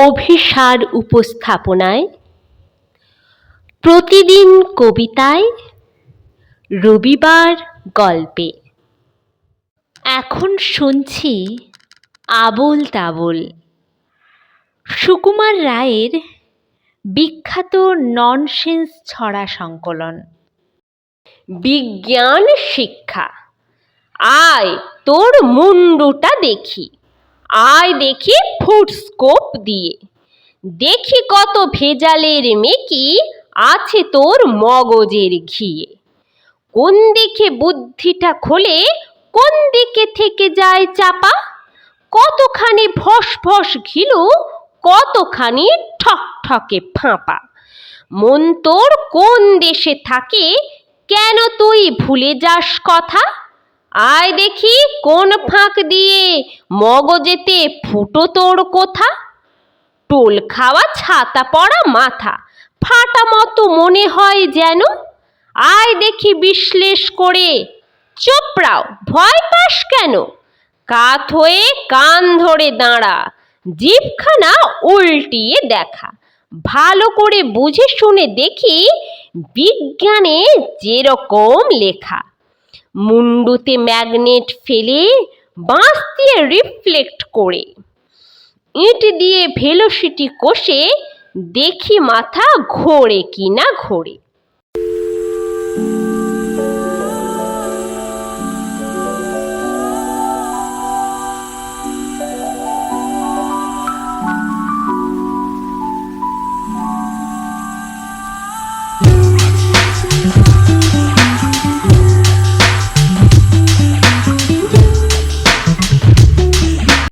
অভিসার উপস্থাপনায়, প্রতিদিন কবিতায়, রবিবার গল্পে। এখন শুনছি আবোল তাবোল, সুকুমার রায়ের বিখ্যাত ননসেন্স ছড়া সংকলন। বিজ্ঞান শিক্ষা, আয় তোর মুন্ডুটা দেখি, আয় দেখি ফুটস্কোপ দিয়ে, দেখি কত ভেজালের মেকি আছে তোর মগজের ঘিয়ে। কোন দিকে বুদ্ধিটা খোলে, কোন দিকে থেকে যায় চাপা, কতখানি ফস ফস ঘিলু, কতখানি ঠকঠকে ফাঁপা। মন তোর কোন দেশে থাকে, কেন তুই ভুলে যাস কথা, আয় দেখি কোন ফাঁক দিয়ে মগজেতে ফুটো তোর কোথা। টোল খাওয়া ছাতা পড়া মাথা, ফাটা মতো মনে হয় যেন, আয় দেখি বিশ্লেষ করে, চোপড়াও ভয় পাস কেন। কাত হয়ে কান ধরে দাঁড়া, জিভখানা উল্টিয়ে দেখা, ভালো করে বুঝে শুনে দেখি বিজ্ঞানে যেরকম লেখা। মুন্ডুতে ম্যাগনেট ফেলে, বাঁশ দিয়ে রিফ্লেক্ট করে, ইট দিয়ে ভেলোসিটি কষে, দেখি মাথা ঘোরে কিনা ঘোরে।